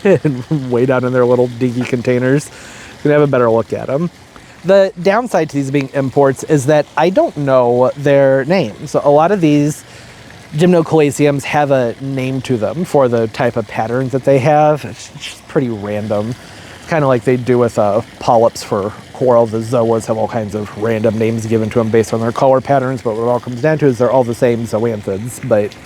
and way down in their little dingy containers. You can have a better look at them. The downside to these being imports is that I don't know their name. So a lot of these gymnocalyciums have a name to them for the type of patterns that they have. It's just pretty random. Kind of like they do with polyps for coral. The zoas have all kinds of random names given to them based on their color patterns, but what it all comes down to is they're all the same zoanthids, but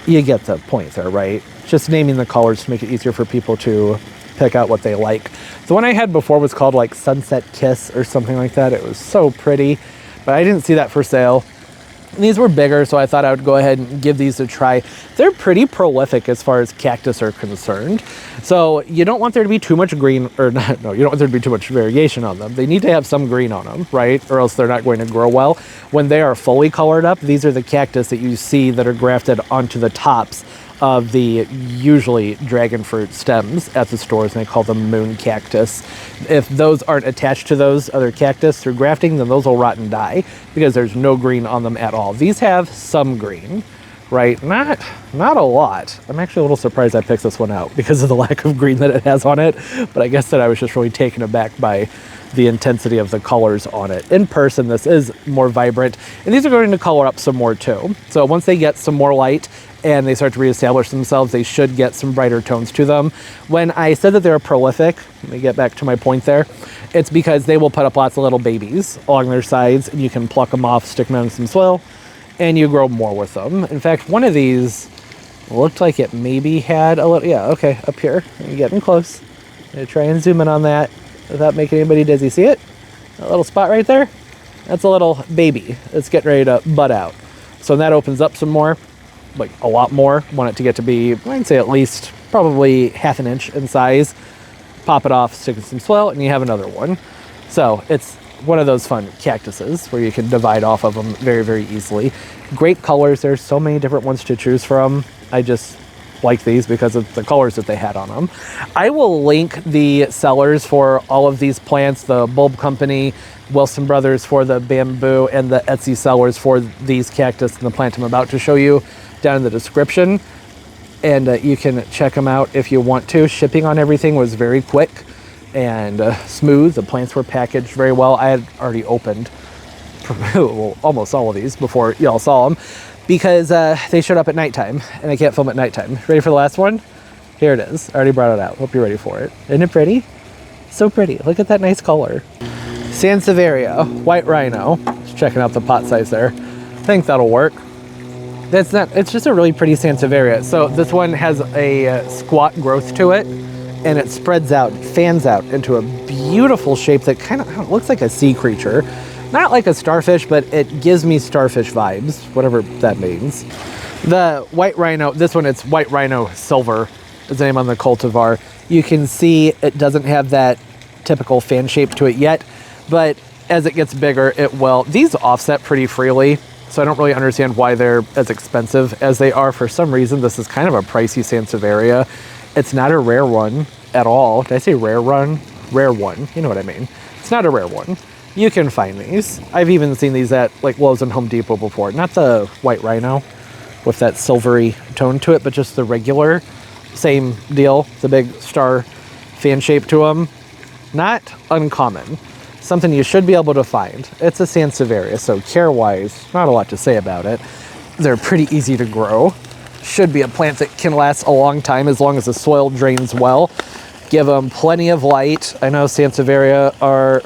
you get the point there, right? Just naming the colors to make it easier for people to pick out what they like. The one I had before was called like Sunset Kiss or something like that. It was so pretty, but I didn't see that for sale. And these were bigger, so I thought I would go ahead and give these a try. They're pretty prolific as far as cactus are concerned. So you don't want there to be too much green, or not, no, you don't want there to be too much variation on them. They need to have some green on them, right? Or else they're not going to grow well. When they are fully colored up, these are the cactus that you see that are grafted onto the tops of the usually dragon fruit stems at the stores, and they call them moon cactus. If those aren't attached to those other cactus through grafting, then those will rot and die because there's no green on them at all. These have some green, right? Not a lot. I'm actually a little surprised I picked this one out because of the lack of green that it has on it, but I guess that I was just really taken aback by the intensity of the colors on it. In person, this is more vibrant, and these are going to color up some more too. So once they get some more light and they start to reestablish themselves, they should get some brighter tones to them. When I said that they're prolific, let me get back to my point there, it's because they will put up lots of little babies along their sides, and you can pluck them off, stick them in some soil, and you grow more with them. In fact, one of these looked like it maybe had a little, yeah, okay, up here. I'm getting close. I'm gonna try and zoom in on that without making anybody dizzy. See it? That little spot right there? That's a little baby. It's getting ready to bud out. So that opens up some more, like a lot more. Want it to get to be, I'd say at least probably ½ an inch in size. Pop it off, stick in some soil, and you have another one. So it's one of those fun cactuses where you can divide off of them very, very easily. Great colors. There's so many different ones to choose from. I just like these because of the colors that they had on them. I will link the sellers for all of these plants, the bulb company, Wilson Brothers for the bamboo, and the Etsy sellers for these cactus and the plant I'm about to show you down in the description. And you can check them out if you want to. Shipping on everything was very quick and smooth. The plants were packaged very well. I had already opened well, almost all of these before y'all saw them, because they showed up at nighttime, and I can't film at nighttime. Ready for the last one? Here it is. I already brought it out. Hope you're ready for it. Isn't it pretty? So pretty. Look at that nice color. Sansevieria, white rhino. Just checking out the pot size there. I think that'll work. That's not, it's just a really pretty Sansevieria. So this one has a squat growth to it, and it spreads out, fans out into a beautiful shape that kind of looks like a sea creature. Not like a starfish, but it gives me starfish vibes, whatever that means. The white rhino, this one, it's white rhino silver is the name on the cultivar. You can see it doesn't have that typical fan shape to it yet, but as it gets bigger, it will. These offset pretty freely, so I don't really understand why they're as expensive as they are. For some reason, this is kind of a pricey Sansevieria. It's not a rare one at all. Did I say rare one? Rare one, you know what I mean. It's not a rare one. You can find these. I've even seen these at like Lowe's and Home Depot before. Not the white rhino with that silvery tone to it, but just the regular. Same deal. The big star fan shape to them. Not uncommon. Something you should be able to find. It's a Sansevieria, so care-wise, not a lot to say about it. They're pretty easy to grow. Should be a plant that can last a long time as long as the soil drains well. Give them plenty of light. I know Sansevieria are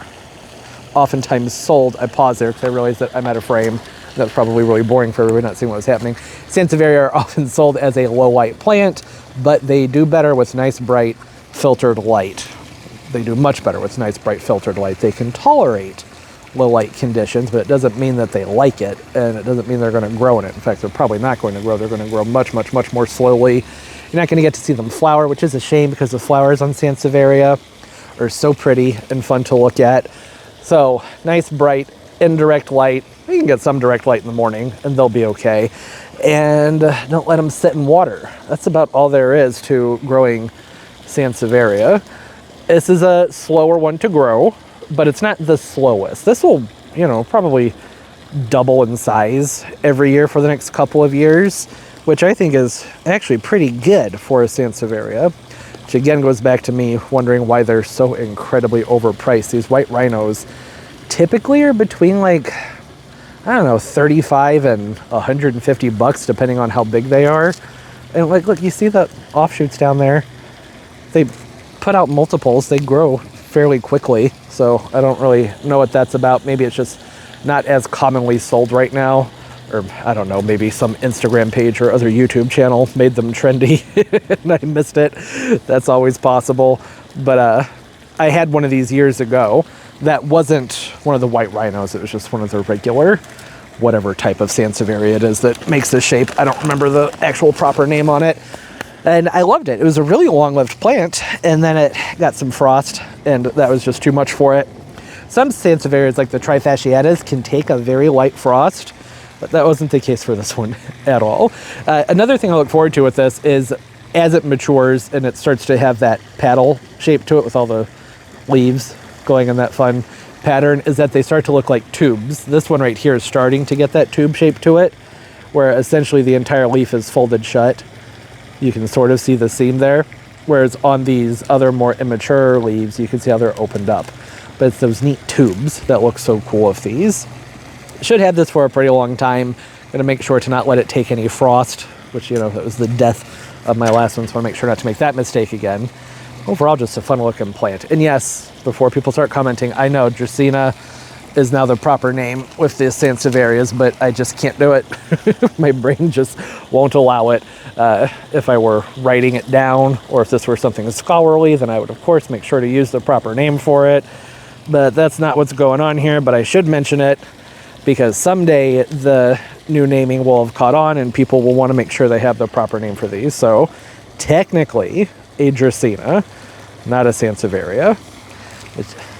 oftentimes sold. I paused there because I realized that I'm out of frame. That's probably really boring for everyone not seeing what was happening. Sansevieria are often sold as a low light plant, but they do better with nice bright filtered light. They do much better with nice bright filtered light. They can tolerate low light conditions, but it doesn't mean that they like it, and it doesn't mean they're going to grow in it. In fact, they're probably not going to grow. They're going to grow much, much, much more slowly. You're not going to get to see them flower, which is a shame because the flowers on Sansevieria are so pretty and fun to look at. So nice, bright, indirect light. You can get some direct light in the morning and they'll be okay. And don't let them sit in water. That's about all there is to growing Sansevieria. This is a slower one to grow, but it's not the slowest. This will, you know, probably double in size every year for the next couple of years, which I think is actually pretty good for a Sansevieria. Which again goes back to me wondering why they're so incredibly overpriced. These white rhinos typically are between like, I don't know, 35 and 150 bucks depending on how big they are. And like, look, you see the offshoots down there? They put out multiples, they grow fairly quickly. So I don't really know what that's about. Maybe it's just not as commonly sold right now. Or I don't know, maybe some Instagram page or other YouTube channel made them trendy and I missed it. That's always possible. But I had one of these years ago that wasn't one of the white rhinos. It was just one of the regular whatever type of Sansevieria it is that makes this shape. I don't remember the actual proper name on it. And I loved it. It was a really long-lived plant, and then it got some frost, and that was just too much for it. Some Sansevierias, like the Trifasciatas, can take a very light frost, but that wasn't the case for this one at all. Another thing I look forward to with this is as it matures and it starts to have that paddle shape to it with all the leaves going in that fun pattern, is that they start to look like tubes. This one right here is starting to get that tube shape to it, where essentially the entire leaf is folded shut. You can sort of see the seam there, whereas on these other more immature leaves, you can see how they're opened up. But it's those neat tubes that look so cool with these. Should have this for a pretty long time. Gonna make sure to not let it take any frost, which, you know, that was the death of my last one, so I want to make sure not to make that mistake again. Overall, just a fun looking plant. And yes, before people start commenting, I know Dracaena is now the proper name with the Sansevierias, but I just can't do it. My brain just won't allow it. If I were writing it down, or if this were something scholarly, then I would of course make sure to use the proper name for it. But that's not what's going on here, but I should mention it because someday the new naming will have caught on and people will want to make sure they have the proper name for these. So technically a Dracaena, not a Sansevieria.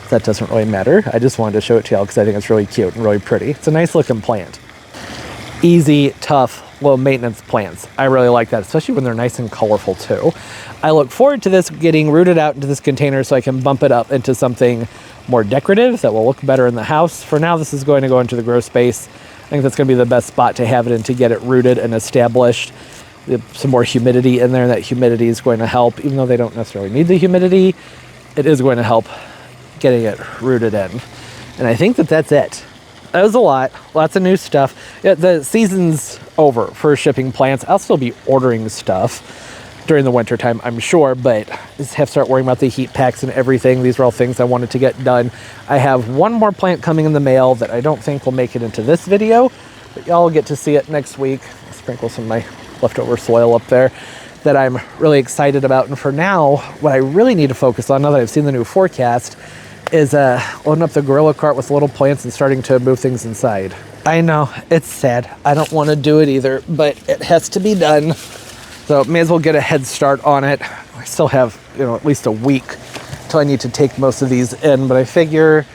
That doesn't really matter. I just wanted to show it to y'all because I think it's really cute and really pretty. It's a nice looking plant. Easy, tough, low maintenance plants. I really like that, especially when they're nice and colorful too. I look forward to this getting rooted out into this container so I can bump it up into something more decorative that will look better in the house. For now, this is going to go into the grow space. I think that's going to be the best spot to have it in to get it rooted and established. Some more humidity in there. That humidity is going to help, even though they don't necessarily need the humidity. It is going to help getting it rooted in. And I think that that's it. That was a lot. Lots of new stuff. Yeah, the season's over for shipping plants. I'll still be ordering stuff during the winter time, I'm sure, but I just have to start worrying about the heat packs and everything. These are all things I wanted to get done. I have one more plant coming in the mail that I don't think will make it into this video, but y'all will get to see it next week. I'll sprinkle some of my leftover soil up there that I'm really excited about. And for now, what I really need to focus on, now that I've seen the new forecast, is loading up the Gorilla Cart with little plants and starting to move things inside. I know, it's sad. I don't want to do it either, but it has to be done. So may as well get a head start on it. I still have, you know, at least a week till I need to take most of these in, but I figure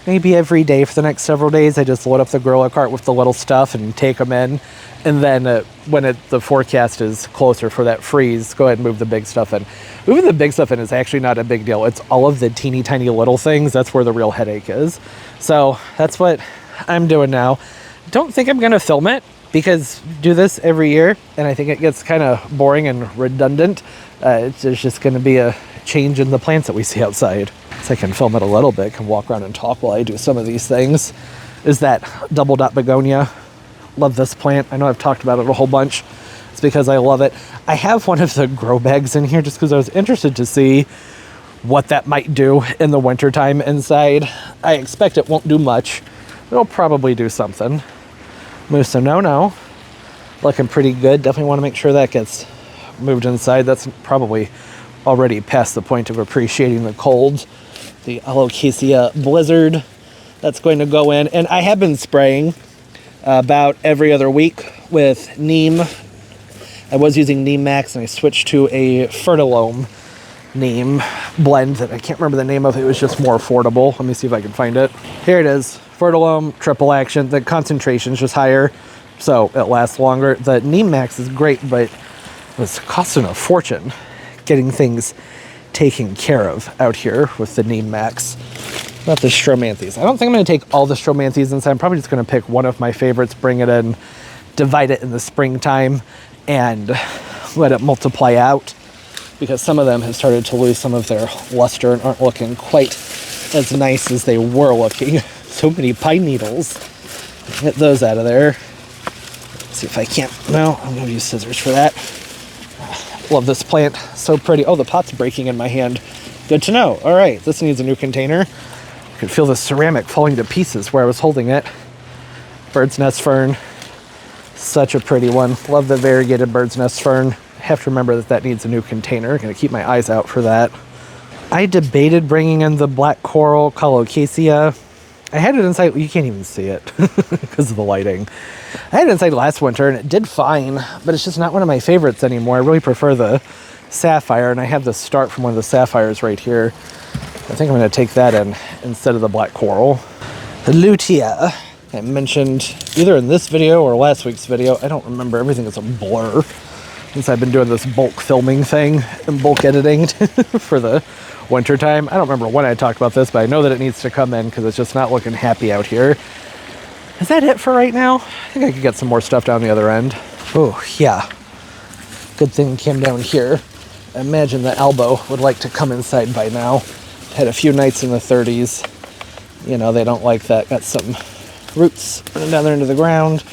maybe every day for the next several days, I just load up the Gorilla Cart with the little stuff and take them in. And then when the forecast is closer for that freeze, go ahead and move the big stuff in. Moving the big stuff in is actually not a big deal. It's all of the teeny tiny little things. That's where the real headache is. So that's what I'm doing now. Don't think I'm going to film it because I do this every year and I think it gets kind of boring and redundant. It's just going to be a change in the plants that we see outside. So I can film it a little bit, can walk around and talk while I do some of these things. Is that double dot begonia. Love this plant. I know I've talked about it a whole bunch. It's because I love it. I have one of the grow bags in here just because I was interested to see what that might do in the wintertime inside. I expect it won't do much. It'll probably do something. Musa no. Looking pretty good. Definitely want to make sure that gets moved inside. That's probably already past the point of appreciating the cold. The Alocasia Blizzard that's going to go in. And I have been spraying about every other week with neem. I was using Neem Max and I switched to a Fertilome neem blend that I can't remember the name of. It was just more affordable. Let me see if I can find it. Here it is. Fertilome, triple action. The concentration is just higher, so it lasts longer. The Neem Max is great, but it's costing a fortune getting things taken care of out here with the Neem Max. Not the Stromanthes. I don't think I'm going to take all the Stromanthes inside. I'm probably just going to pick one of my favorites, bring it in, divide it in the springtime, and let it multiply out, because some of them have started to lose some of their luster and aren't looking quite as nice as they were looking. So many pine needles. Get those out of there. Let's see if I can't. No, I'm going to use scissors for that. Love this plant. So pretty. Oh, the pot's breaking in my hand. Good to know. All right, this needs a new container. I could feel the ceramic falling to pieces where I was holding it. Bird's nest fern. Such a pretty one. Love the variegated bird's nest fern. Have to remember that needs a new container. Gonna keep my eyes out for that. I debated bringing in the black coral Colocasia. I had it inside. You can't even see it because of the lighting. I had it inside last winter and it did fine, but it's just not one of my favorites anymore. I really prefer the sapphire, and I have the start from one of the sapphires right here. I think I'm going to take that in instead of the black coral. The lutea, I mentioned either in this video or last week's video. I don't remember. Everything is a blur since I've been doing this bulk filming thing and bulk editing for the winter time. I don't remember when I talked about this, but I know that it needs to come in because it's just not looking happy out here. Is that it for right now? I think I could get some more stuff down the other end. Oh, yeah. Good thing it came down here. I imagine the elbow would like to come inside by now. Had a few nights in the 30s. You know, they don't like that. Got some roots running down there into the ground.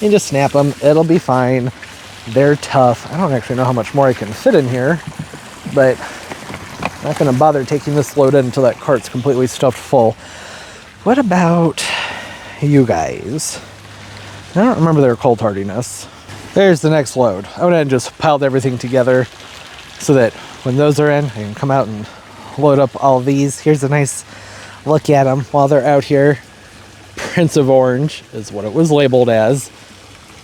You just snap them. It'll be fine. They're tough. I don't actually know how much more I can fit in here, but I'm not going to bother taking this load in until that cart's completely stuffed full. What about you guys? I don't remember their cold hardiness. There's the next load. I went ahead and just piled everything together so that when those are in, I can come out and load up all of these. Here's a nice look at them while they're out here. Prince of Orange is what it was labeled as.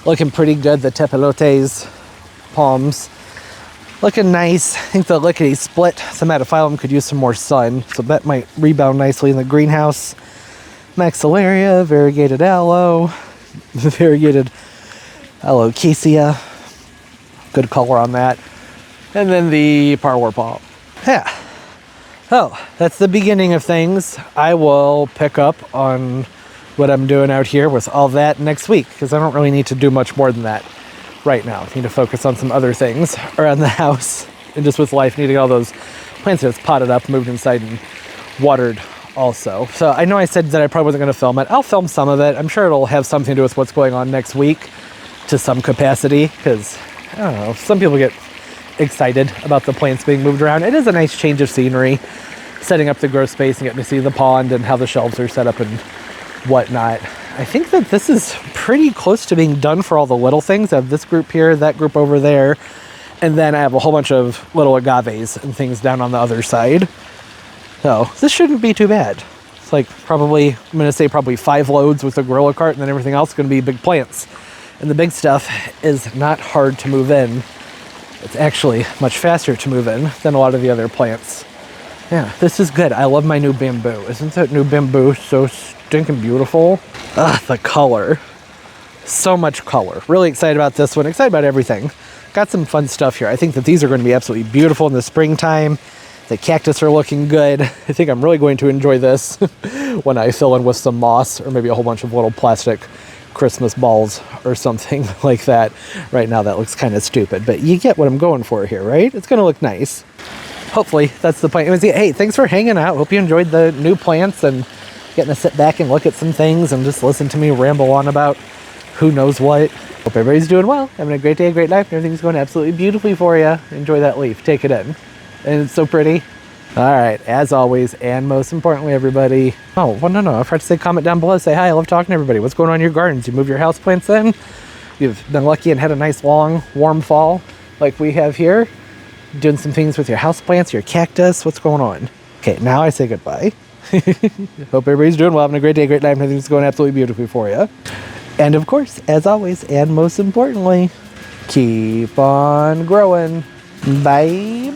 Looking pretty good. The tepilotes palms looking nice. I think the lickety split somatophyllum could use some more sun, so that might rebound nicely in the greenhouse. Maxillaria, variegated aloe, variegated alocasia. Good color on that. And then the parlor palm. Yeah. Oh, that's the beginning of things. I will pick up on what I'm doing out here with all that next week, because I don't really need to do much more than that right now. I need to focus on some other things around the house, and just with life needing all those plants that's potted up, moved inside, and watered also. So I know I said that I probably wasn't going to film it. I'll film some of it. I'm sure it'll have something to do with what's going on next week to some capacity, because I don't know, some people get excited about the plants being moved around. It is a nice change of scenery, setting up the grow space and getting to see the pond and how the shelves are set up and whatnot. I think that this is pretty close to being done for all the little things. I have this group here, that group over there, and then I have a whole bunch of little agaves and things down on the other side. So this shouldn't be too bad. It's like probably, I'm going to say probably 5 loads with a gorilla cart, and then everything else is going to be big plants. And the big stuff is not hard to move in. It's actually much faster to move in than a lot of the other plants. Yeah, this is good. I love my new bamboo. Isn't that new bamboo so stinking beautiful? Ugh, the color. So much color. Really excited about this one. Excited about everything. Got some fun stuff here. I think that these are going to be absolutely beautiful in the springtime. The cactus are looking good. I think I'm really going to enjoy this when I fill in with some moss or maybe a whole bunch of little plastic Christmas balls or something like that. Right now that looks kind of stupid, but you get what I'm going for here, right? It's going to look nice. Hopefully that's the point. Hey, thanks for hanging out. Hope you enjoyed the new plants and getting to sit back and look at some things and just listen to me ramble on about who knows what. Hope everybody's doing well, having a great day, a great life, and everything's going absolutely beautifully for you. Enjoy that leaf. Take it in. And it's so pretty. All right, as always, and most importantly, everybody. Oh, well, no, I forgot to say comment down below. Say hi. I love talking to everybody. What's going on in your gardens? You move your houseplants in? You've been lucky and had a nice, long, warm fall like we have here. Doing some things with your houseplants, your cactus. What's going on? Okay, now I say goodbye. Hope everybody's doing well, having a great day, great life, and everything's going absolutely beautifully for you. And of course, as always, and most importantly, keep on growing. Bye.